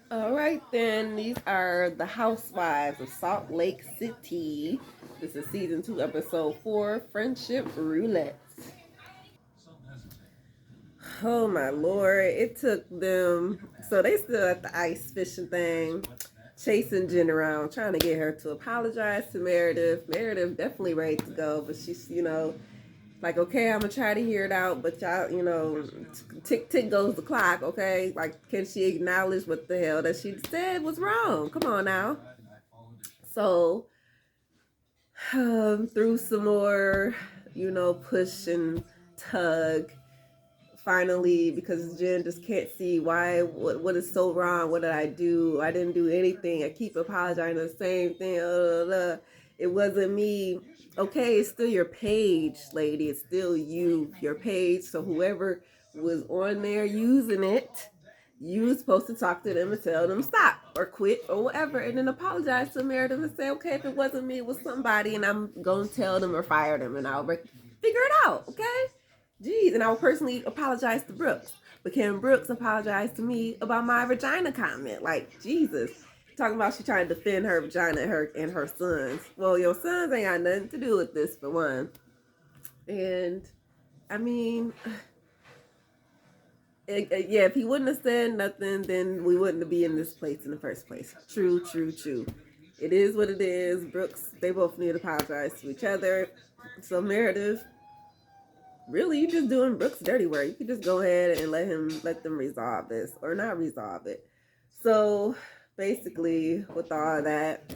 All right, then. These are the Housewives of Salt Lake City. This is season 2, episode 4, Friendship Roulette. Oh my lord, it took them. So they still at the ice fishing thing, chasing Jen around, trying to get her to apologize to Meredith. Meredith definitely ready to go, but she's, like, okay, I'm gonna try to hear it out, but y'all, tick tick goes the clock, okay? Like, can she acknowledge what the hell that she said was wrong? Come on now. So, through some more, push and tug, finally, because Jen just can't see why, what is so wrong? What did I do? I didn't do anything. I keep apologizing the same thing. It wasn't me. Okay, it's still your page, lady. It's still you, your page. So whoever was on there using it, you was supposed to talk to them and tell them stop or quit or whatever, and then apologize to Meredith and say, okay, if it wasn't me, it was somebody, and I'm gonna tell them or fire them, and I'll figure it out. Okay. Jeez, and I would personally apologize to Brooks. But can Brooks apologize to me about my vagina comment? Like, Jesus. Talking about she trying to defend her vagina and her sons. Well, your sons ain't got nothing to do with this, for one. And, I mean, yeah, if he wouldn't have said nothing, then we wouldn't be in this place in the first place. True, true, true. It is what it is. Brooks, they both need to apologize to each other. So Meredith, really, you just doing Brooks' dirty work. You could just go ahead and let them resolve this or not resolve it. So basically, with all that,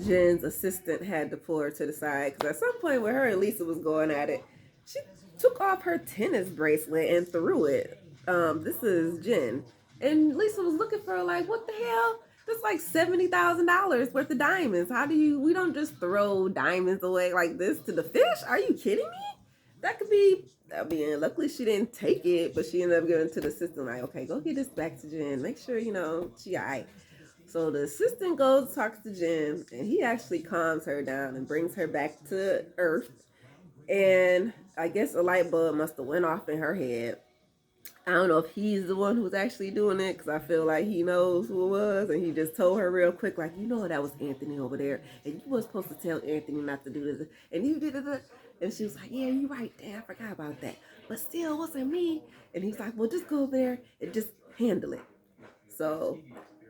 Jen's assistant had to pull her to the side because at some point, when her and Lisa was going at it, she took off her tennis bracelet and threw it. This is Jen, and Lisa was looking for her like, what the hell? That's like $70,000 worth of diamonds. How do you? We don't just throw diamonds away like this to the fish. Are you kidding me? That could be. I mean, luckily she didn't take it, but she ended up giving it to the assistant. Like, okay, go get this back to Jen. Make sure she alright. So the assistant goes talks to Jen, and he actually calms her down and brings her back to Earth. And I guess a light bulb must have went off in her head. I don't know if he's the one who's actually doing it because I feel like he knows who it was, and he just told her real quick, like, that was Anthony over there, and you were supposed to tell Anthony not to do this, and you did it. And she was like, yeah, you're right, Dad, I forgot about that. But still, it wasn't me. And he's like, well, just go over there and just handle it. So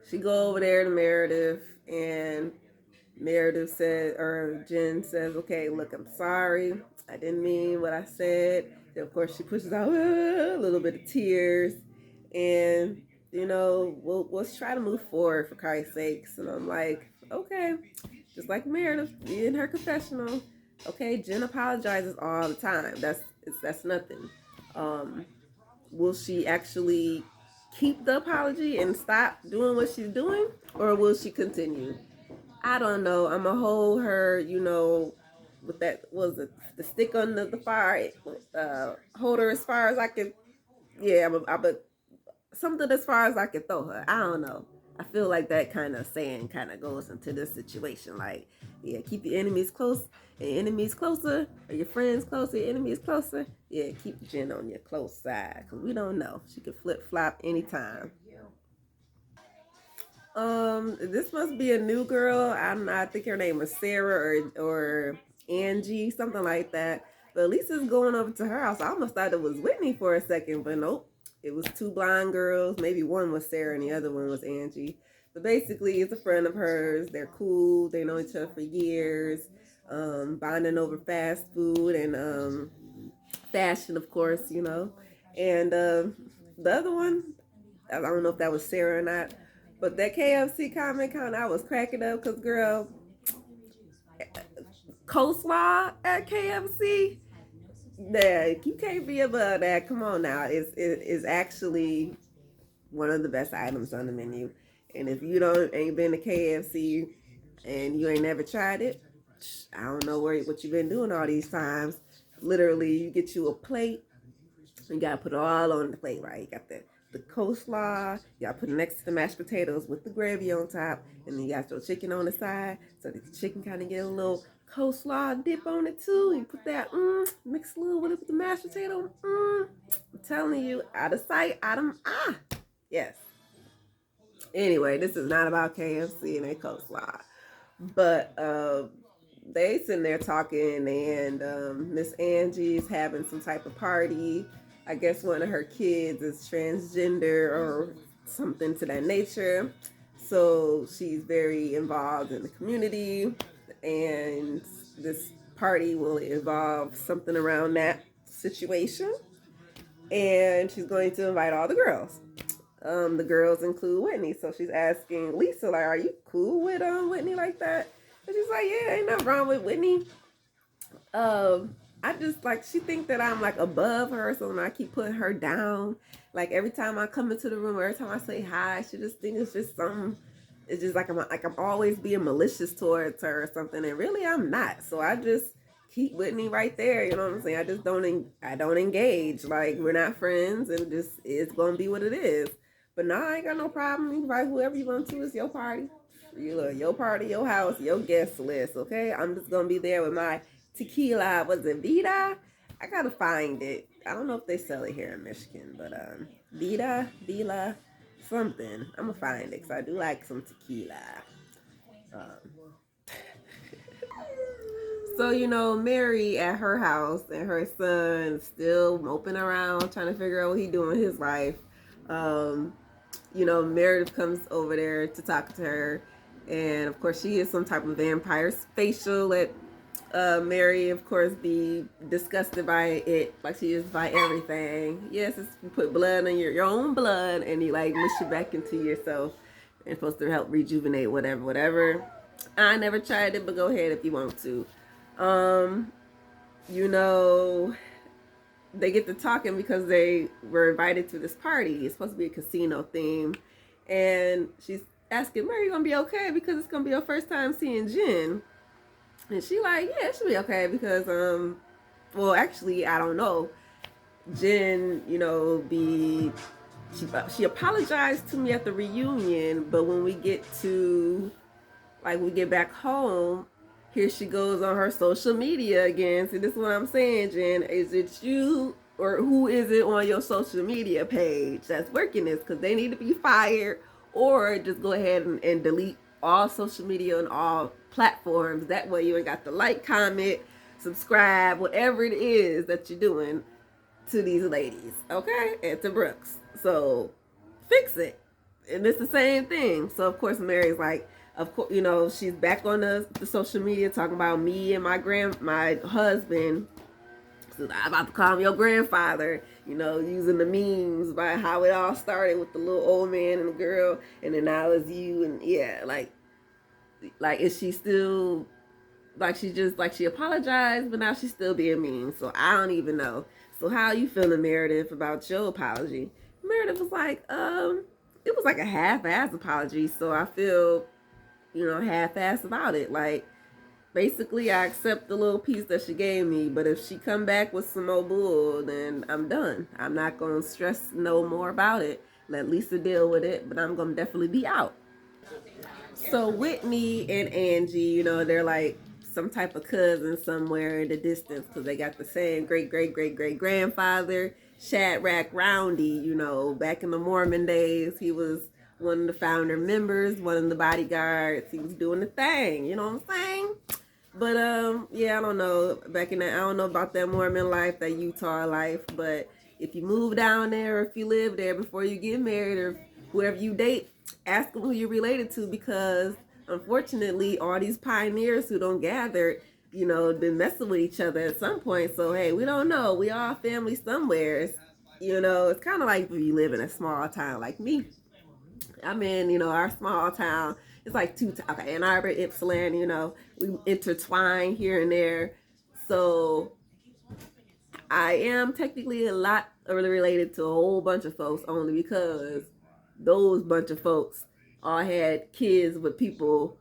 she go over there to Meredith, and Meredith said, or Jen says, okay, look, I'm sorry. I didn't mean what I said. And of course, she pushes out a little bit of tears. And, let's try to move forward for Christ's sakes. And I'm like, okay, just like Meredith in her confessional. Okay, Jen apologizes all the time. That's nothing. Um, will she actually keep the apology and stop doing what she's doing, or will she continue? I don't know. I'm gonna hold her, with that, was it the stick on the fire, hold her as far as I can. Yeah, but something as far as I can throw her. I don't know. I feel like that kind of saying kind of goes into this situation. Like, yeah, keep your enemies close, and your enemies closer, or your friends closer, your enemies closer. Yeah, keep Jen on your close side, because we don't know. She could flip flop anytime. This must be a new girl. I think her name was Sarah or Angie, something like that. But Lisa's going over to her house. I almost thought it was Whitney for a second, but nope. It was two blonde girls. Maybe one was Sarah and the other one was Angie. But basically, it's a friend of hers. They're cool. They know each other for years. Bonding over fast food and fashion, of course, And the other one, I don't know if that was Sarah or not, but that KFC comment count, I was cracking up because, girl, coleslaw at KFC, yeah, you can't be above that. Come on now. It's actually one of the best items on the menu. And if you ain't been to KFC and you ain't never tried it, I don't know what you've been doing all these times. Literally, you get you a plate. You gotta put it all on the plate, right? You got the coleslaw. You gotta put it next to the mashed potatoes with the gravy on top, and then you got your chicken on the side, so that the chicken kind of get a little coleslaw dip on it too. You put that mix a little with the mashed potato. I'm telling you, out of sight, out of yes. Anyway, this is not about KFC and their coleslaw. But they sitting there talking, and Miss Angie's having some type of party. I guess one of her kids is transgender or something to that nature. So she's very involved in the community, and this party will involve something around that situation. And she's going to invite all the girls. The girls include Whitney, so she's asking Lisa, like, "Are you cool with Whitney like that?" And she's like, "Yeah, ain't nothing wrong with Whitney. I just like she think that I'm like above her, so when I keep putting her down, like every time I come into the room, every time I say hi, she just thinks it's just something. It's just like I'm always being malicious towards her or something, and really I'm not. So I just keep Whitney right there. You know what I'm saying? I just I don't engage. Like we're not friends, and just it's gonna be what it is. But no, I ain't got no problem. You invite whoever you want to. It's your party. Your party, your house, your guest list. Okay, I'm just gonna be there with my tequila. Was it Vida? I gotta find it. I don't know if they sell it here in Michigan, but Vida, something. I'm gonna find it because I do like some tequila. So, Mary at her house and her son still moping around trying to figure out what he doing in his life. Meredith comes over there to talk to her, and of course she is some type of vampire facial. Let Mary, of course, be disgusted by it, like she is by everything. Yes, it's you put blood on your own blood, and you like mush it back into yourself, and it's supposed to help rejuvenate whatever. I never tried it, but go ahead if you want to. You know, they get to talking because they were invited to this party. It's supposed to be a casino theme. And she's asking, Mary, you gonna be okay? Because it's gonna be your first time seeing Jen. And she like, yeah, she'll be okay because, well, actually, I don't know. Jen, she apologized to me at the reunion, but when we get back home, here she goes on her social media again. See, this is what I'm saying, Jen. Is it you or who is it on your social media page that's working this? Because they need to be fired, or just go ahead and delete all social media and all platforms. That way you ain't got to like, comment, subscribe, whatever it is that you're doing to these ladies, okay? And to Brooks. So fix it. And it's the same thing. So of course Mary's like, of course, she's back on the social media talking about me and my husband. So I'm about to call him your grandfather, using the memes about how it all started with the little old man and the girl, and then now it's you, and yeah, like is she still she apologized, but now she's still being mean. So I don't even know. So how you feeling, Meredith, about your apology? Meredith was like, it was like a half-ass apology. So I feel, half-ass about it. Like, basically, I accept the little piece that she gave me. But if she come back with some more bull, then I'm done. I'm not going to stress no more about it. Let Lisa deal with it. But I'm going to definitely be out. So Whitney and Angie, they're like some type of cousin somewhere in the distance because they got the same great grandfather, Shadrach Roundy. Back in the Mormon days, he was one of the founder members, one of the bodyguards. He was doing the thing, you know what I'm saying? But yeah, I don't know. I don't know about that Mormon life, that Utah life. But if you move down there, or if you live there before you get married, or whoever you date, ask them who you're related to, because unfortunately, all these pioneers who don't gather, been messing with each other at some point. So hey, we don't know. We all family somewhere. It's kind of like if you live in a small town like me. I'm in, our small town. It's like Ann Arbor, Ypsilanti, we intertwine here and there. So I am technically a lot related to a whole bunch of folks, only because those bunch of folks all had kids with people,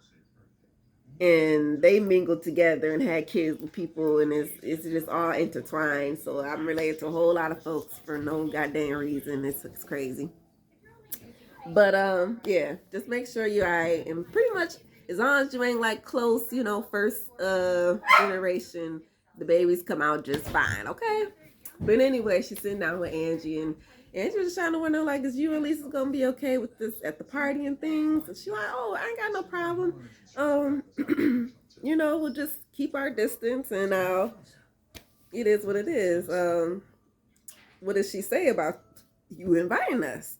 and they mingled together and had kids with people, and it's just all intertwined. So I'm related to a whole lot of folks for no goddamn reason. It's crazy. But yeah, just make sure you're alright, and pretty much as long as you ain't like close, first generation, the babies come out just fine, okay? But anyway, she's sitting down with Angie, and And she was just trying to wonder, like, is you and Lisa gonna be okay with this at the party and things? And she like, oh, I ain't got no problem. We'll just keep our distance, and it is what it is. What does she say about you inviting us?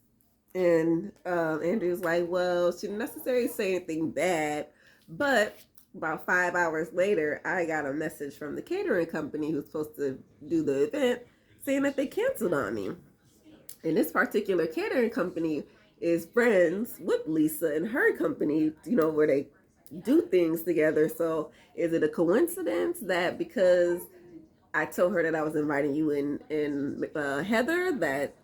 And Andrew's like, well, she didn't necessarily say anything bad, but about 5 hours later, I got a message from the catering company who's supposed to do the event saying that they canceled on me. And this particular catering company is friends with Lisa and her company, where they do things together. So is it a coincidence that because I told her that I was inviting you and Heather, that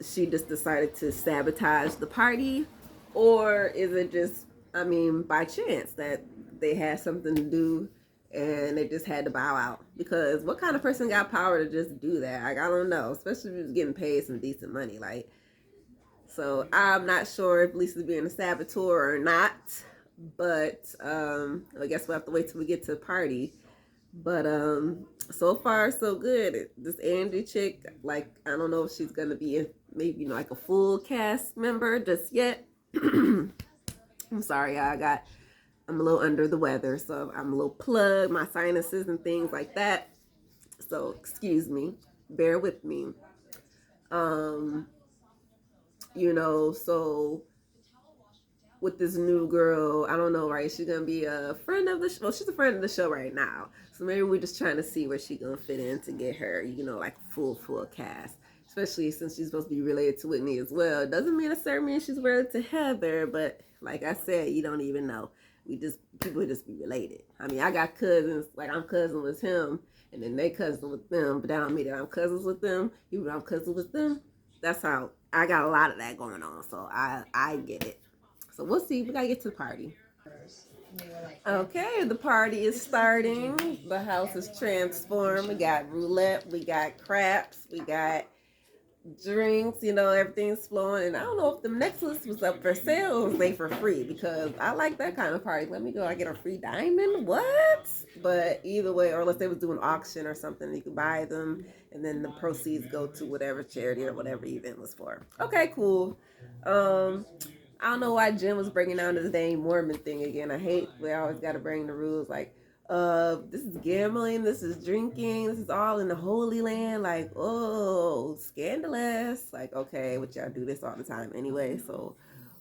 she just decided to sabotage the party? Or is it just, by chance that they had something to do and they just had to bow out? Because what kind of person got power to just do that? Like, I don't know, especially if you was getting paid some decent money. Like, so I'm not sure if Lisa's being a saboteur or not, but I guess we'll have to wait till we get to the party. But so far so good. This Angie chick, like, I don't know if she's gonna be maybe like a full cast member just yet. I'm sorry, I'm a little under the weather, so I'm a little plugged, my sinuses and things like that. So excuse me, bear with me. So with this new girl, I don't know, right? She's gonna be a friend of the show. Well, she's a friend of the show right now. So maybe we're just trying to see where she's gonna fit in to get her, like full cast. Especially since she's supposed to be related to Whitney as well. It doesn't mean she's related to Heather, but like I said, you don't even know. People just be related. I got cousins, like I'm cousin with him, and then they cousin with them, but that don't mean that I'm cousins with them. Even though I'm cousin with them, that's how I got a lot of that going on. So I get it. So we'll see. We gotta get to the party. Okay, the party is starting. The house is transformed. We got roulette, we got craps, we got drinks, everything's flowing. And I don't know if the necklace was up for sale or they for free, because I like that kind of party. Let me go, I get a free diamond? What? But either way, or unless they was doing auction or something, you could buy them and then the proceeds go to whatever charity or whatever event was for. Okay, cool. I don't know why Jim was bringing out this dang Mormon thing again. I hate we always got to bring the rules like, this is gambling, this is drinking, this is all in the Holy Land. Like, oh, scandalous. Like, okay, but y'all do this all the time anyway, so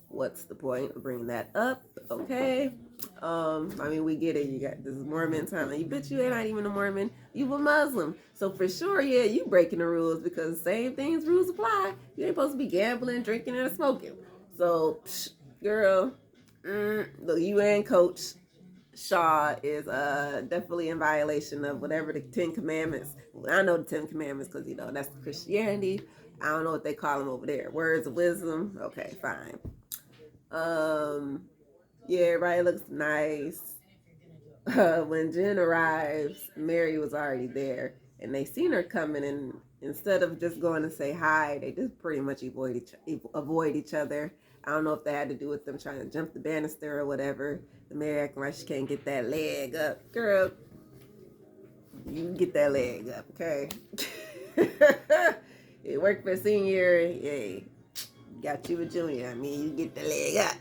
what's the point of bringing that up? Okay. We get it. You got this Mormon time. You bet you ain't not even a Mormon. You a Muslim. So for sure, yeah, you breaking the rules, because same things, rules apply. You ain't supposed to be gambling, drinking, and smoking. So, girl, look, you and Coach Shaw is definitely in violation of whatever the 10 Commandments. I know the 10 Commandments because, that's Christianity. I don't know what they call them over there. Words of wisdom. Okay, fine. Yeah, everybody looks nice. When Jen arrives, Mary was already there. And they seen her coming, and instead of just going to say hi, they just pretty much avoid each other. I don't know if that had to do with them trying to jump the banister or whatever. The Mary acting like she can't get that leg up. Girl, you can get that leg up, okay? It worked for senior. Yay. Got you a junior. You get the leg up.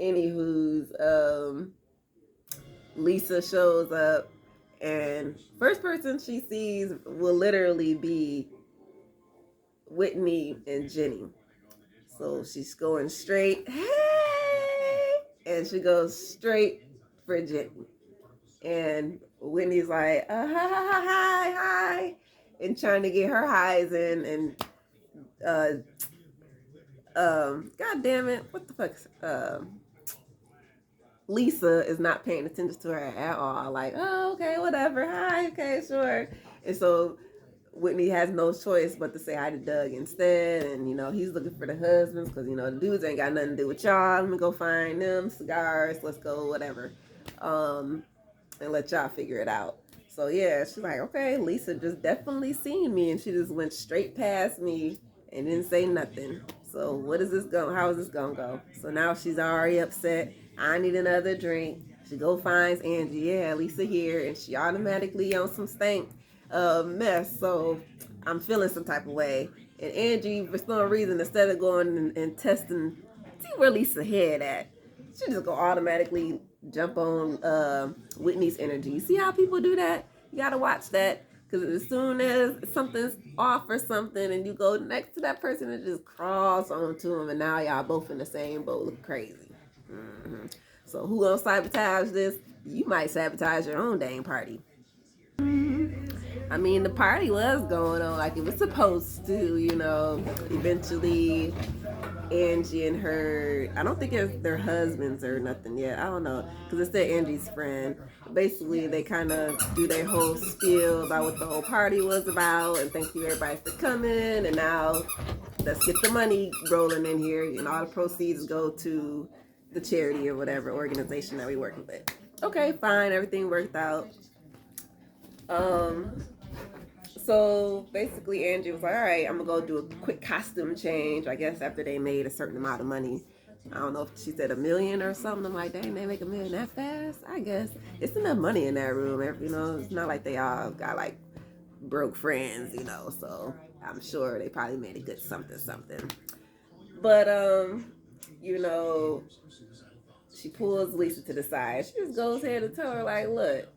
Anywho's, Lisa shows up, and first person she sees will literally be Whitney and Jenny. So she's going straight, hey, and she goes straight for Jenny. And Whitney's like, hi, and trying to get her highs in, and God damn it, what the fuck? Lisa is not paying attention to her at all. Like, oh, okay, whatever. Hi, okay, sure. And so Whitney has no choice but to say hi to Doug instead. And, he's looking for the husbands because, the dudes ain't got nothing to do with y'all. Let me go find them cigars. Let's go, whatever. And let y'all figure it out. So, yeah, she's like, okay, Lisa just definitely seen me. And she just went straight past me and didn't say nothing. So how is this going to go? So now she's already upset. I need another drink. She go finds Angie. Yeah, Lisa here. And she automatically on some stank mess. So I'm feeling some type of way. And Angie, for some reason, instead of going and testing, see where Lisa head at, she just go automatically jump on Whitney's energy. See how people do that? You gotta watch that. Because as soon as something's off or something and you go next to that person, it just crawls onto them, and now y'all both in the same boat looking crazy. Mm-hmm. So who gonna sabotage this? You might sabotage your own dang party. I mean, the party was going on like it was supposed to, you know. Eventually, Angie and her, I don't think it's their husbands or nothing yet. I don't know. Because it's their Angie's friend. Basically, they kind of do their whole spiel about what the whole party was about. And thank you, everybody, for coming. And now, let's get the money rolling in here. And all the proceeds go to the charity or whatever organization that we're working with. Okay, fine. Everything worked out. So basically Angie was like, all right, I'm gonna go do a quick costume change, I guess, after they made a certain amount of money. I don't know if she said $1 million or something. I'm like, dang, they make $1 million that fast? I guess it's enough money in that room. You know, it's not like they all got like broke friends, you know, so I'm sure they probably made a good something. But you know, she pulls Lisa to the side. She just goes ahead and tell her, like, look,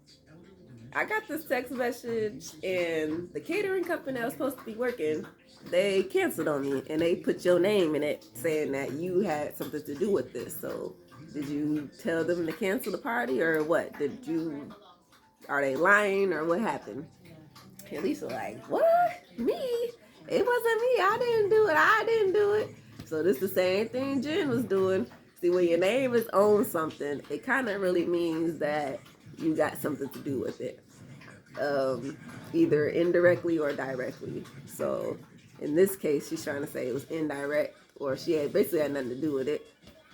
I got this text message, and the catering company that was supposed to be working, they canceled on me, and they put your name in it, saying that you had something to do with this. So, did you tell them to cancel the party, or what? Are they lying, or what happened? And Lisa like, what? Me? It wasn't me. I didn't do it. So this is the same thing Jen was doing. See, when your name is on something, it kind of really means that you got something to do with it, either indirectly or directly. So in this case, she's trying to say it was indirect, or she had basically had nothing to do with it.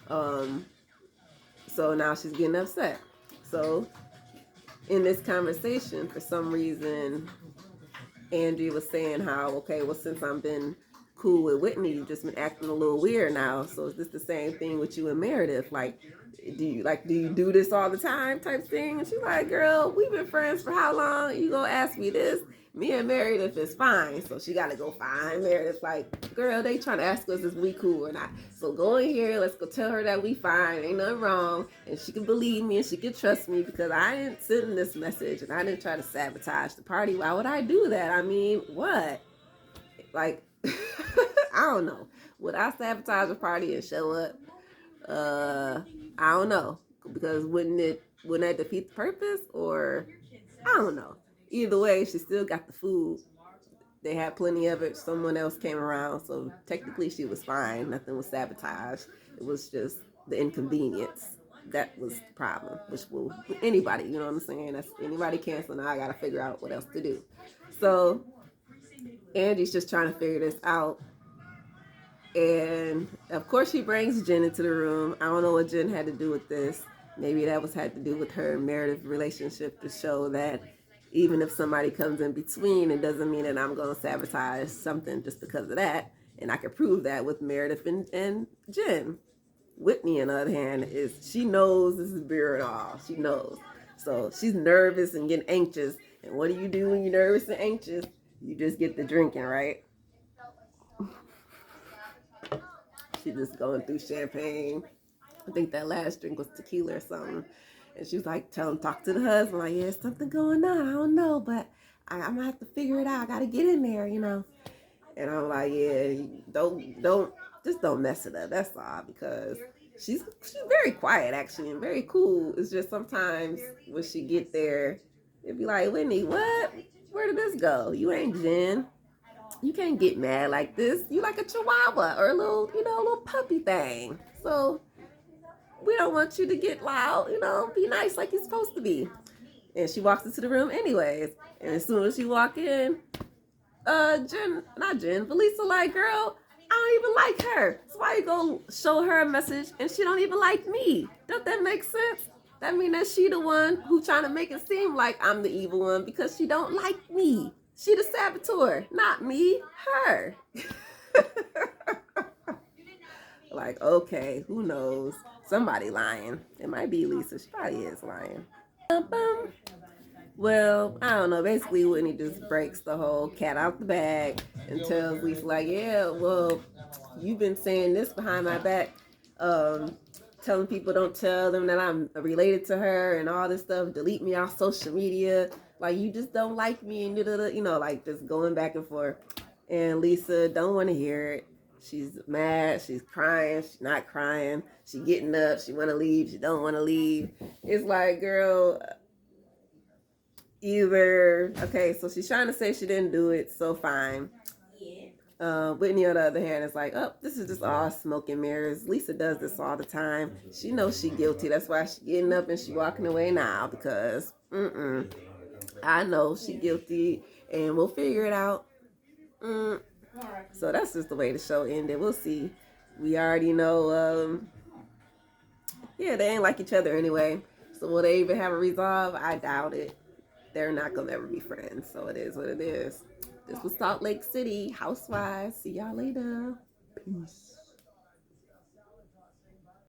So now she's getting upset. So in this conversation, for some reason, Angie was saying how, okay, well, since I've been cool with Whitney, you've just been acting a little weird now. So is this the same thing with you and Meredith? Like, do you do this all the time type thing? And she's like, girl, we've been friends for how long? You gonna ask me this? Me and Meredith is fine. So she gotta go find Meredith. Like, girl, they trying to ask us if we cool or not. So go in here, let's go tell her that we fine, ain't nothing wrong, and she can believe me and she can trust me, because I didn't send this message and I didn't try to sabotage the party. Why would I do that? I mean, what? Like, I don't know. Would I sabotage a party and show up? I don't know, because wouldn't that defeat the purpose? Or I don't know. Either way, she still got the food. They had plenty of it. Someone else came around, so technically she was fine. Nothing was sabotaged. It was just the inconvenience that was the problem. Which will anybody, you know what I'm saying? That's anybody cancel. Now I gotta figure out what else to do. So Angie's just trying to figure this out. And of course she brings Jen into the room. I don't know what Jen had to do with this. Maybe that had to do with her and Meredith's relationship, to show that even if somebody comes in between, it doesn't mean that I'm going to sabotage something just because of that. And I can prove that with Meredith and Jen. Whitney, on the other hand, she knows this is beer and all. She knows. So she's nervous and getting anxious. And what do you do when you're nervous and anxious? You just get the drinking, right? She just going through champagne. I think that last drink was tequila or something. And she was like, talk to the husband. Like, yeah, there's something going on. I don't know, but I'm going to have to figure it out. I got to get in there, you know. And I'm like, yeah, don't mess it up. That's all, because she's very quiet, actually, and very cool. It's just sometimes when she get there, it'd be like, Whitney, what? Where did this go? You ain't Jen. You can't get mad like this. You like a chihuahua or a little puppy thing. So we don't want you to get loud, be nice like you're supposed to be. And she walks into the room anyways. And as soon as she walk in, Lisa like, girl, I don't even like her. So why you go show her a message and she don't even like me? Don't that make sense? That mean that she the one who trying to make it seem like I'm the evil one because she don't like me. She the saboteur, not me, her. Like, okay, who knows? Somebody lying. It might be Lisa. She probably is lying. Well, I don't know. Basically, Whitney just breaks the whole cat out the bag and tells Lisa like, yeah, well, you've been saying this behind my back, telling people don't tell them that I'm related to her and all this stuff, delete me off social media, like you just don't like me, and you know, like just going back and forth. And Lisa don't want to hear it. She's mad, she's crying, she's not crying, she getting up, she want to leave, she don't want to leave. It's like, girl, either, okay, so she's trying to say she didn't do it, so fine. Whitney, on the other hand, is like, oh, this is just all smoke and mirrors. Lisa does this all the time. She knows she's guilty. That's why she's getting up and she walking away now, because I know she's guilty and we'll figure it out. So that's just the way the show ended. We'll see. We already know, yeah, they ain't like each other anyway. So will they even have a resolve? I doubt it. They're not gonna ever be friends. So it is what it is. This was Salt Lake City Housewives. See y'all later. Peace.